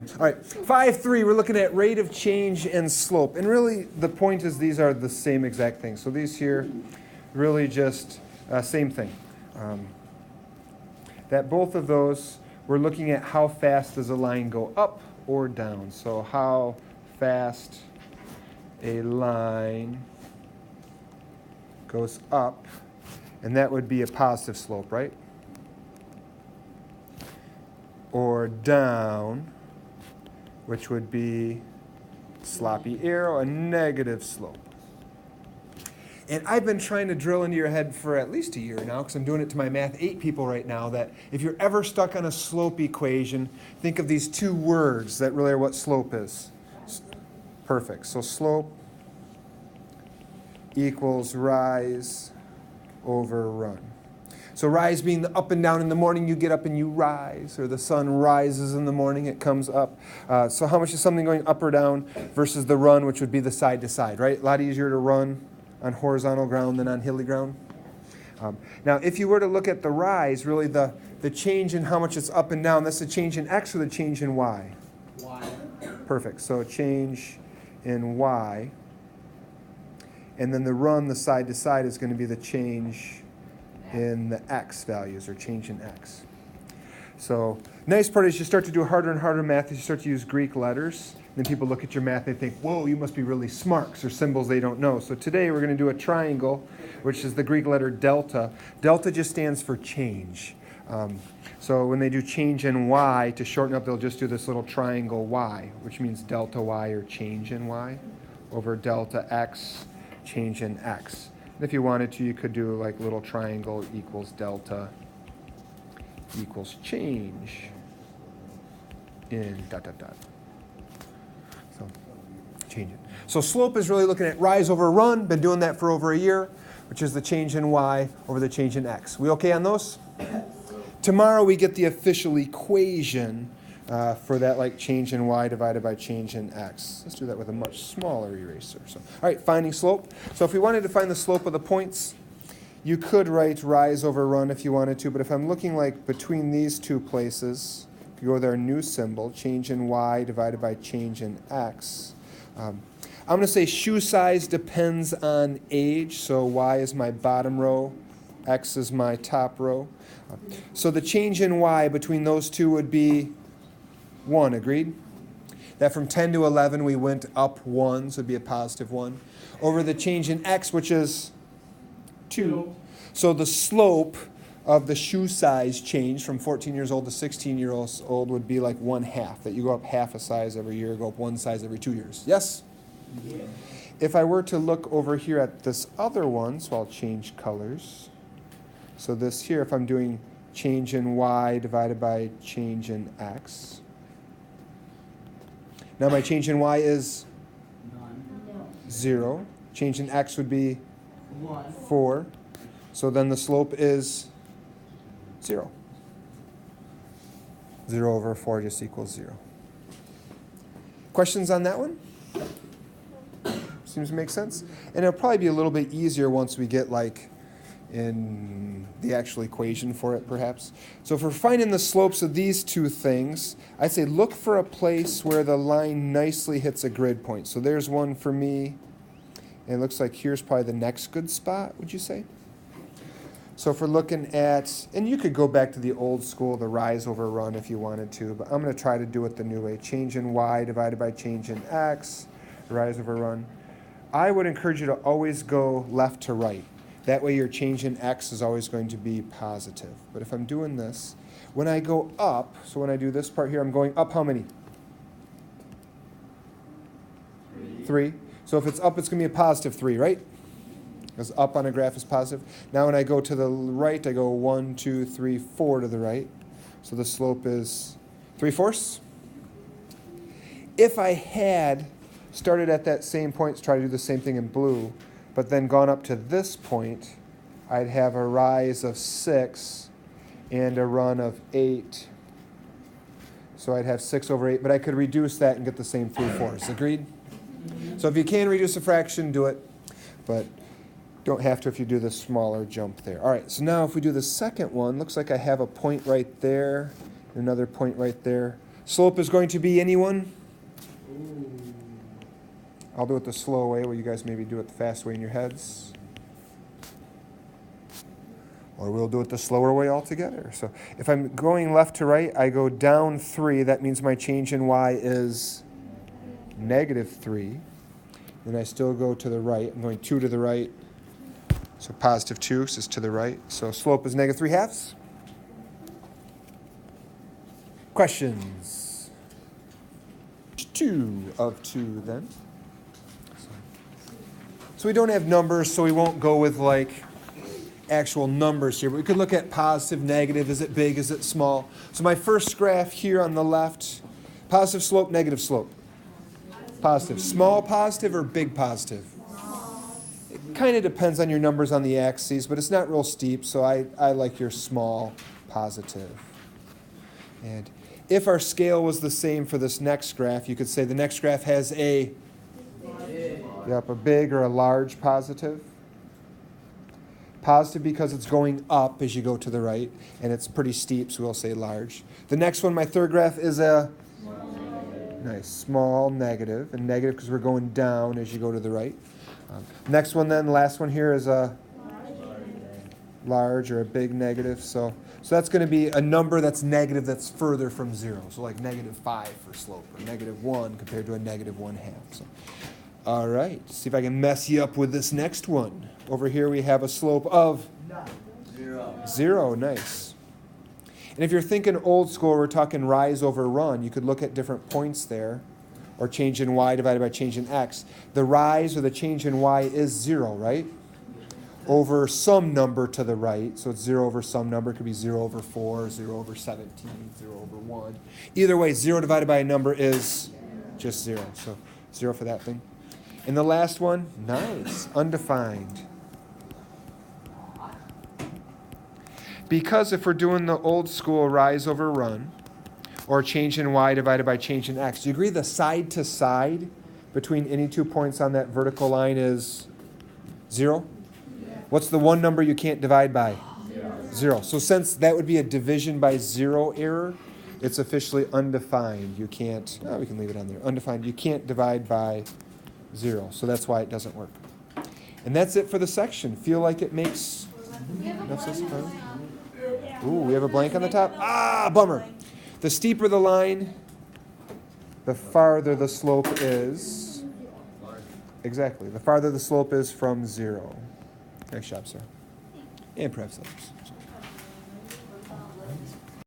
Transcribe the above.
All right, 5.3, we're looking at rate of change and slope. And really, the point is these are the same exact thing. So these here, really just same thing. That both of those, we're looking at how fast does a line go up or down. So how fast a line goes up, and that would be a positive slope, right? Or down, which would be sloppy arrow, a negative slope. And I've been trying to drill into your head for at least a year now, because I'm doing it to my Math 8 people right now, that if you're ever stuck on a slope equation, think of these two words that really are what slope is. Perfect. So slope equals rise over run. So rise being the up and down in the morning, you get up and you rise, or the sun rises in the morning, it comes up. So how much is something going up or down versus the run, which would be the side to side, right? A lot easier to run on horizontal ground than on hilly ground. Now, if you were to look at the rise, really the change in how much it's up and down, that's the change in x or the change in y? Y. Perfect. So change in y. And then the run, the side to side, is going to be the change in the x values, or change in x. So nice part is you start to do harder and harder math as you start to use Greek letters. Then people look at your math and they think, whoa, you must be really smart, because there's symbols they don't know. So today we're going to do a triangle, which is the Greek letter delta. Delta just stands for change. So when they do change in y, to shorten up, they'll just do this little triangle y, which means delta y, or change in y, over delta x, change in x. And if you wanted to, you could do like little triangle equals delta equals change in dot, dot, dot. So change it. So slope is really looking at rise over run. Been doing that for over a year, which is the change in y over the change in x. We okay on those? Tomorrow we get the official equation for that, like change in y divided by change in x. Let's do that with a much smaller eraser. So, all right, finding slope. So if we wanted to find the slope of the points, you could write rise over run if you wanted to, but if I'm looking like between these two places, if you go with our new symbol, change in y divided by change in x, I'm going to say shoe size depends on age, so y is my bottom row, x is my top row. So the change in y between those two would be 1, agreed? That from 10 to 11 we went up 1, so it'd be a positive 1. Over the change in x, which is 2. So the slope of the shoe size change from 14 years old to 16 years old would be like 1/2, that you go up half a size every year, go up 1 size every 2 years. Yes? Yeah. If I were to look over here at this other one, so I'll change colors. So this here, if I'm doing change in y divided by change in x. Now my change in y is 0. Change in x would be 4. So then the slope is 0. 0 over 4 just equals 0. Questions on that one? Seems to make sense. And it'll probably be a little bit easier once we get like in the actual equation for it, perhaps. So if we're finding the slopes of these two things, I'd say look for a place where the line nicely hits a grid point. So there's one for me, and it looks like here's probably the next good spot, would you say? So if we're looking at, and you could go back to the old school, the rise over run if you wanted to, but I'm going to try to do it the new way. Change in y divided by change in x, rise over run. I would encourage you to always go left to right. That way your change in x is always going to be positive. But if I'm doing this, when I go up, so when I do this part here, I'm going up how many? 3. So if it's up, it's going to be a positive 3, right? Because up on a graph is positive. Now when I go to the right, I go 1, 2, 3, 4 to the right. So the slope is 3/4. If I had started at that same point, try to do the same thing in blue, but then gone up to this point, I'd have a rise of 6 and a run of 8. So I'd have 6 over 8, but I could reduce that and get the same 3/4. Agreed? So if you can reduce a fraction, do it, but don't have to if you do the smaller jump there. All right, so now if we do the second one, looks like I have a point right there, another point right there. Slope is going to be anyone? I'll do it the slow way, while you guys maybe do it the fast way in your heads. Or we'll do it the slower way altogether. So if I'm going left to right, I go down 3. That means my change in y is -3. Then I still go to the right. I'm going 2 to the right. So +2 is to the right. So slope is -3/2. Questions? 2 of 2 then. So we don't have numbers, so we won't go with like actual numbers here, but we could look at positive, negative. Is it big? Is it small? So my first graph here on the left, positive slope, negative slope. Positive. Small positive or big positive? It kind of depends on your numbers on the axes, but it's not real steep, so I like your small positive. And if our scale was the same for this next graph, you could say the next graph has a big or a large positive. Positive because it's going up as you go to the right, and it's pretty steep, so we'll say large. The next one, my third graph, is a nice small negative, and negative because we're going down as you go to the right. Next one then, the last one here is a large or a big negative. So that's going to be a number that's negative that's further from 0. So like -5 for slope, or -1 compared to a -1/2. So, all right, see if I can mess you up with this next one. Over here we have a slope of 0. Nice. And if you're thinking old school, we're talking rise over run, you could look at different points there, or change in y divided by change in x. The rise or the change in y is 0, right? Over some number to the right. So it's 0 over some number. It could be 0 over 4, 0 over 17, 0 over 1. Either way, 0 divided by a number is just 0. So 0 for that thing. And the last one, nice, undefined. Because if we're doing the old school rise over run, or change in y divided by change in x, do you agree the side to side between any 2 points on that vertical line is 0? Yeah. What's the one number you can't divide by? 0. So since that would be a division by 0 error, it's officially undefined. You can't, we can leave it on there. Undefined, you can't divide by 0. So that's why it doesn't work. And that's it for the section. Feel like it makes enough sense? Ooh, we have a blank on the top? Bummer. The steeper the line, the farther the slope is. Exactly. The farther the slope is from 0. Nice job, sir. And perhaps others.